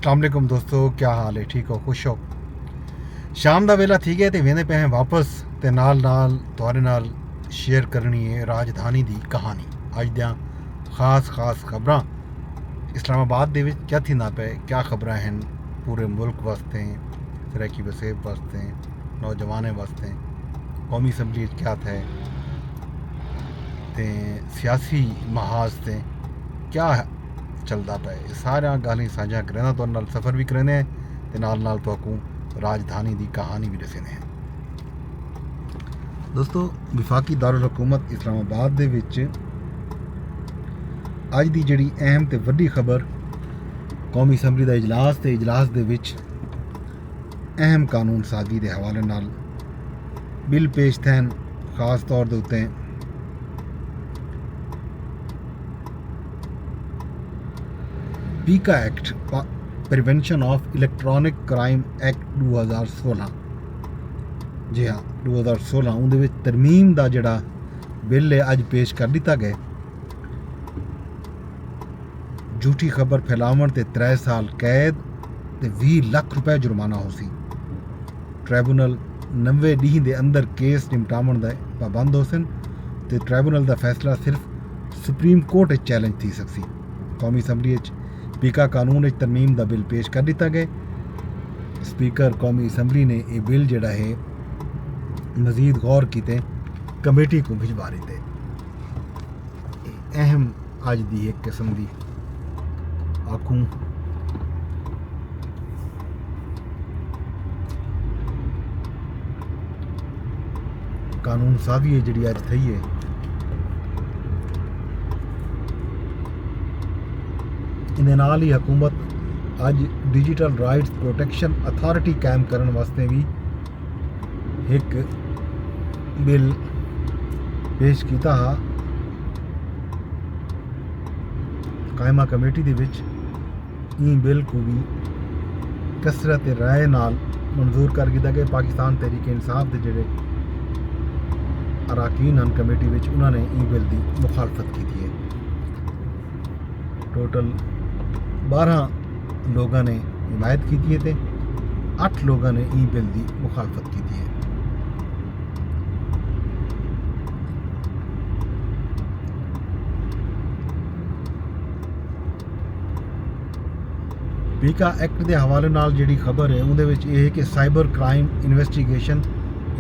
अस्सलाम वालेकुम दोस्तों, क्या हाल है? ठीक हो, खुश हो? शाम का वेला थी गया तो वेंदे पे वापस ते नाल नाल तुहाडे नाल शेयर करनी है राजधानी की कहानी। अज दियां खास खबरां इस्लामाबाद दे विच क्या थींदा पे, क्या खबरां हैं पूरे मुल्क वास्ते, तरक्की वसेब वास्ते, नौजवानों वास्ते, कौमी असैंबली क्या थे ते सियासी महाज से क्या चलता पे, सारा गल्लां साझा करें तो नाल सफ़र भी करें ते नाल नाल तो राजधानी की कहानी भी दसने हैं। दोस्तों, विफाकी दारुल हुकूमत इस्लामाबाद दे विच अज दी जिहड़ी अहम ते वड्डी खबर कौमी असैंबली का इजलास ते इजलास दे विच अहम कानून साजी के हवाले नाल बिल पेश थे। खास तौर के उत्ते पीका act prevention of electronic crime act 2016, जी हाँ 2016 उहदे विच तरमीम का जिहड़ा बिल है अज पेश कर दिता गया। झूठी खबर फैलावन ते 3 साल कैद ते 20 लाख रुपए जुर्माना हो सी। ट्राइबूनल 90 ॾींहं के अंदर केस निपटावन का पाबंद हो सन ते ट्राइबूनल का फैसला सिर्फ सुप्रीम कोर्ट चैलेंज थी सकसी। कौमी असैंबली पीका कानून तरमीम का बिल पेश कर दिता गया। स्पीकर कौमी असैंबली ने यह बिल जिहड़ा है मजीद गौर किते कमेटी को भिजवा दिते। अहम अज की एक किस्म की आखूं कानून साजी है जी अज थी है। इन्हें नाल ही हुकूमत अज डिजिटल राइट्स प्रोटेक्शन अथॉरिटी कायम करने वास्ते भी एक बिल पेश किया। कायमा कमेटी दे विच ई बिल को भी कसरत राय नाल मंजूर कर दिया गया। पाकिस्तान तहरीक इंसाफ के जोड़े अरकान हैं कमेटी विच, उन्होंने ई बिल की मुखालफत की है। टोटल 12 लोगों ने हिमायत की है, 8 लोगों ने ई बिल की मुखालफत की है। पीका एक्ट के हवाले नाल जिहड़ी खबर है उहदे विच यह है कि साइबर क्राइम इन्वेस्टिगेशन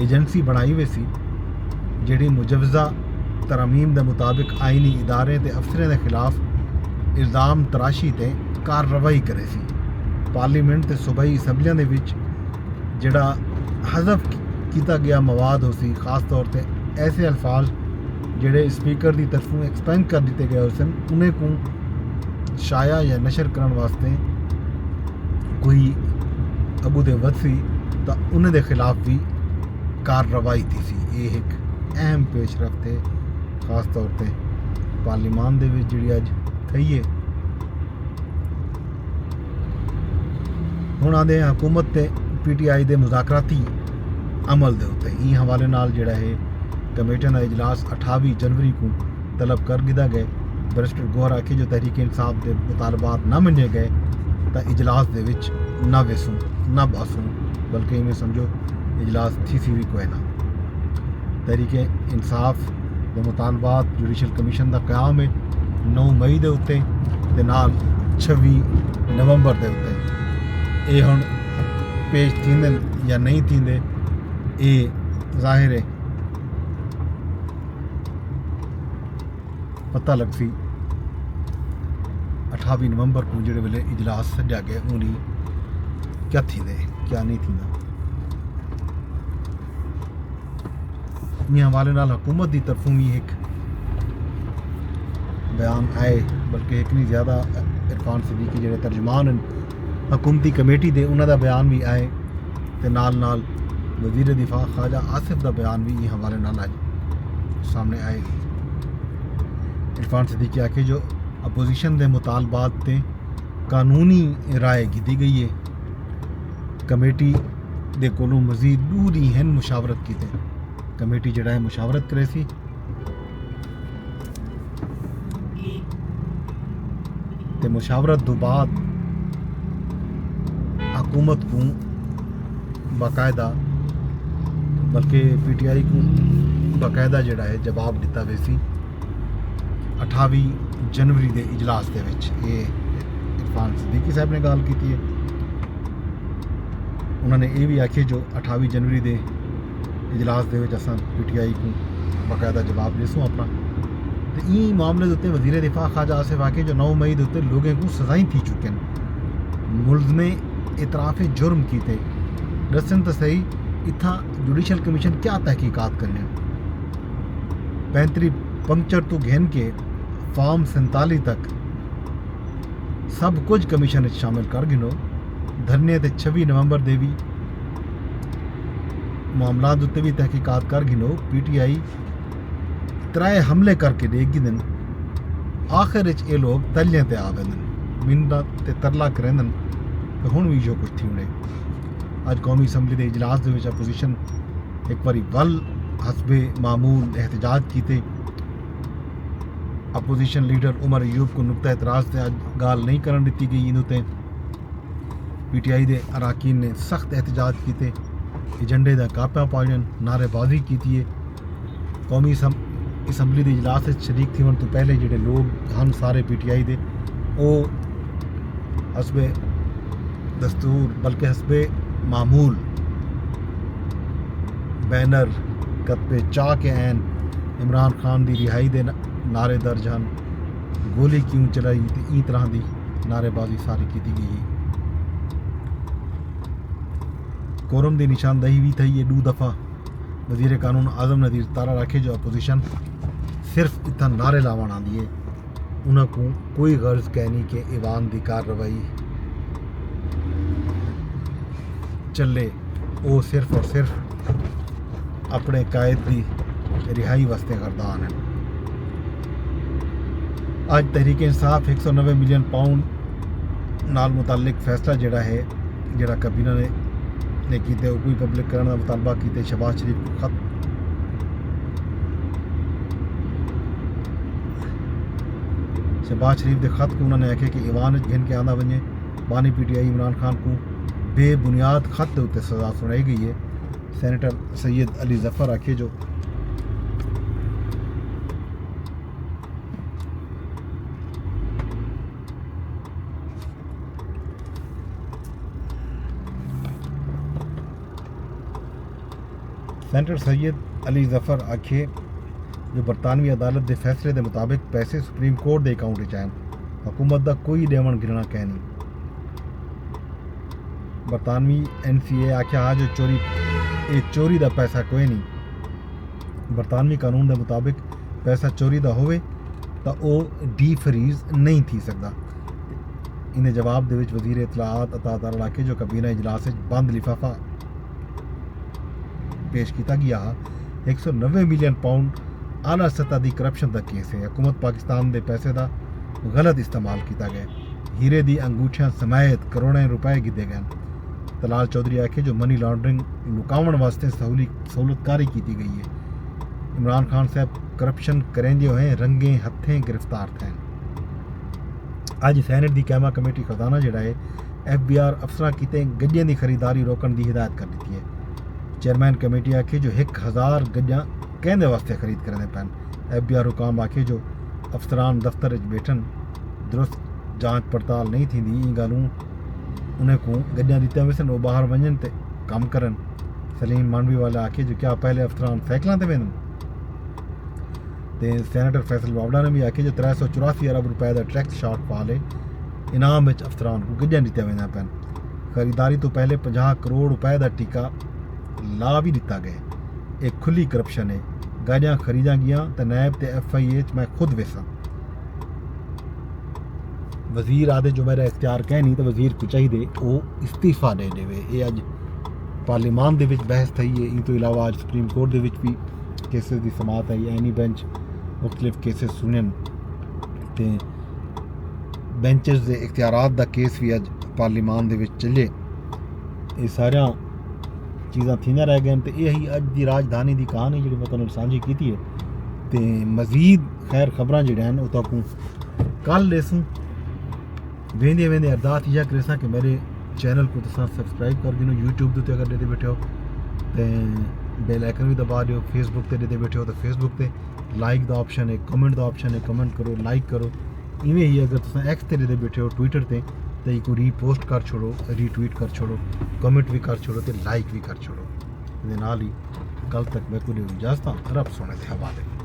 एजेंसी बनाई हुई सी जिहड़ी मुजवजा तरमीम के मुताबिक आईनी इदारे ते अफसरें के खिलाफ इल्ज़ाम तराशी ते कार्रवाई करे सी। पार्लीमेंट ते सूबाई असैंबलियां दे विच जिहड़ा हज़फ किया गया मवाद हो सी, खास तौर पे ऐसे अल्फाज जिहड़े स्पीकर की तरफों एक्सपेंड कर दिए गए हो सन, उन्हें को शाया या नशर करने वास्ते कोई अबू दे वसी तो उन्हें दे खिलाफ भी कार्रवाई थी सी। ये एक अहम पेशरफ्त है खास तौर पे पार्लीमान दे विच जिहड़ी अज थी है। हुण आंदे हुकूमत ते PTI दे मुज़ाकराती अमल दे उत्ते ई हवाले नाल जिहड़ा है कमेटियां दा इजलास 28 जनवरी को तलब कर दिया गया। बैरिस्टर गौहर आखे जो तहरीक इंसाफ के मुतालबात ना मन्ने गए तो इजलास दे विच ना बेसूं ना बासूं, बल्कि इवें समझो इजलास थी सी भी कोई ना। तहरीक इंसाफ के मुतालबात जुडिशल कमीशन का क्याम है 9 मई के उत्ते ते नाल 26 नवंबर के उत्ते। ये हुण पेश थींदे या नहीं थींदे ये जाहिर है पता लग सी 28 नवंबर को जिहड़े वेले इजलास सद्या गया उन्हें क्या थींदे क्या नहीं थींदा। इन हवाले नाल हुकूमत की तरफों भी एक बयान आए, बल्कि एक नहीं ज़्यादा इरफान सिद्दीकी जिहड़े तर्जमान हुकूमती कमेटी दे उन्हों का बयान भी आए ते नाल नाल वजीर दिफा ख्वाजा आसिफ का बयान भी इस हवाले नाल अज सामने आए। इरफान सिद्दीकी आखे जो अपोजिशन के मुतालबात ते कानूनी राय की गई है, कमेटी दे कोलों मजीद दूर ही हैं मुशावरत की। कमेटी जिहड़ा है मुशावरत करे सी ते मुशावरत तो बाद हुकूमत को बाकायदा बल्कि PTI को बाकायदा जिहड़ा है जवाब दिता वैसी 28 जनवरी के इजलास के ये इरफान सिद्दीकी साहब ने गल की है। उन्होंने ये भी आखिए जो 28 जनवरी के इजलास के असा PTI को बाकायदा जवाब देसूँ अपना। तो ई मामले के उत्ते वज़ीर दिफा ख्वाजा आसिफ वाकई जो 9 मई के उत्ते लोगों को सजाएं थी चुके हैं। मुलजमे इतराफ़ जुर्म किए दसन तो सही इतना जुडिशल कमीशन क्या तहकीकात करने 35 पंक्चर तो घेन के फॉर्म 47 तक सब कुछ कमीशन शामिल कर गिनो। धरने ते 26 नवंबर दे भी मामला उत्ते भी तहकीकात कर गिनो। PTI 3 हमले करके देगी दिन आखिर ये लोग तलियां ते आ वेंदन मिन्नत ते तरला करेंदन तो हुण भी जो कुछ थी उन्हें अज कौमी असैम्बली के इजलास के अपोजिशन एक बारी वल हसबे मामूल एहतजाज किए। अपोजिशन लीडर उमर अयूब को नुक्ता एतराज़ से अज गाल नहीं करन दी गई। इन उत्ते PTI के अरकान ने सख्त एहतजाज किए, एजेंडे का कापियां पालन नारेबाजी की है। कौमी असैम्बली के इजलास शरीक थी तो पहले जोड़े लोग हैं सारे PTI के वो हसबे दस्तूर बल्कि हसबे मामूल बैनर कतबे चाह के ऐन इमरान खान की रिहाई के नारे दर्ज हैं। गोली क्यों चलाई तो ई तरह की नारेबाजी सारी की गई। कोरम की निशानदही भी थी 2 दफ़ा। वज़ीर कानून आज़म नज़ीर तारा रखे जो अपोजिशन सिर्फ इतना नारे लावन आती है उन्होंने कोई गर्ज कहनी कि ईवान की कार्रवाई चले, वो सिर्फ और सिर्फ अपने कायद की रिहाई वास्ते करदा हैं। अज तहरीक इंसाफ 190 मिलियन पाउंड नाल मुतालिक फैसला जोड़ा है जोड़ा कैबिनेट ने किए कोई पब्लिक करने का मुतालबा किए। शहबाज शरीफ को खत शहबाज शरीफ के खत को उन्होंने आखे कि ईवान गिन के आना वजे। बानी PTI इमरान खान को बेबुनियाद खत के उत्ते सज़ा सुनाई गई है। सैनेटर सैयद अली जफ़र आखे जो सैनेटर सैयद अली जफ़र आखे जो बरतानवी अदालत के फैसले के मुताबिक पैसे सुप्रीम कोर्ट के अकाउंट आए हुकूमत का कोई देवन गिरना कह नहीं। बरतानवी NCA आख्या हा जो चोरी का पैसा कोई नहीं। बरतानवी कानून के मुताबिक पैसा चोरी का होवे तो वह डीफ्रीज नहीं थी सकता। इन जवाब दे विच वज़ीर इतलाआत अता तारा आखे जो कबीना इजलास बंद लिफाफा पेश किया गया। 190 मिलियन पाउंड आला सतह की करप्शन का केस है। हुकूमत पाकिस्तान के पैसे का गलत इस्तेमाल किया गया। हीरे दी अंगूठियां समेत करोड़ों रुपए गिदे गए। तलाल चौधरी आखे जो मनी लॉन्ड्रिंग लुकावन वास्ते सहूलतकारी की गई है। इमरान खान साहब करप्शन करेंदे हुए रंगे हत्थें गिरफ्तार थे। अज सैनेट की कैमा कमेटी खजाना जोड़ा है FBR अफसर किते गड्डियां की खरीदारी रोकने की हिदायत कर दी है। चेयरमैन कमेटी आखे जो 1000 गड्डियां कहने वास्ते खरीद करने पैन। FBR हुकाम आखे जो अफसरान दफ्तर बैठन दुरुस्त जांच पड़ताल नहीं थी ई गलूं उन्हें को गड्डियां दित्तियां वैसे वो बाहर वजन ते कम करन। सलीम मानवी वाला आखे जो क्या पहले अफसरान साइकिलों ते वेंदन। ते सैनेटर फैसल बावड़ा ने भी आखे जो 384 अरब रुपए का टैक्स शॉर्टफॉल है इनाम में अफसरान को गड्डियां दित्तियां वेंदा पैन। खरीदारी तो पहले 50 करोड़ रुपए का टीका ला भी दिता गया। एक खुली करप्शन है। गाड़ियां खरीदा गया तो नैब ते FIH मैं खुद वेसा। वजीर आदे जो मेरा इख्तियार कह नहीं तो वजीर को चाहिए वो इस्तीफा दे देवे। ये अज पार्लीमान दे विच बहस थी है। इन तो इलावा अज सुप्रीम कोर्ट दे विच भी केसेस की समात आई। एनी बेंच मुख्तलिफ केसेस सुनन ते बेंचेस के इख्तियारात का केस भी अज पार्लीमान दे विच चले। ये सारा चीज़ां थींदा रह गए। तो यही अज की राजधानी की कहानी जी मैं तुहानूं सांझी की है। तो मजीद खैर खबरां जिहड़ियां वो तो कल लेसूँ वेंदे वेंदे अरदास इहा करेसां कि मेरे चैनल को तुसां सबसक्राइब कर गिनो यूट्यूब ते अगर ॾेदे बैठे हो ते बेल आइकन भी दबा दियो फेसबुक ते ॾेदे बैठे हो तो फेसबुक ते लाइक दा ऑप्शन है कमेंट दा ऑप्शन है कमेंट करो लाइक करो इवें ही अगर तुसां एक्स ते ॾेदे बैठे हो ट्विटर ते तो एक रीपोस्ट कर छोड़ो रीट्वीट कर छोड़ो कमेंट भी कर छोड़ो तो लाइक भी कर छोड़ो ये नाल ही कल तक मैं कुछ इजाजत रब सोने के हवाले।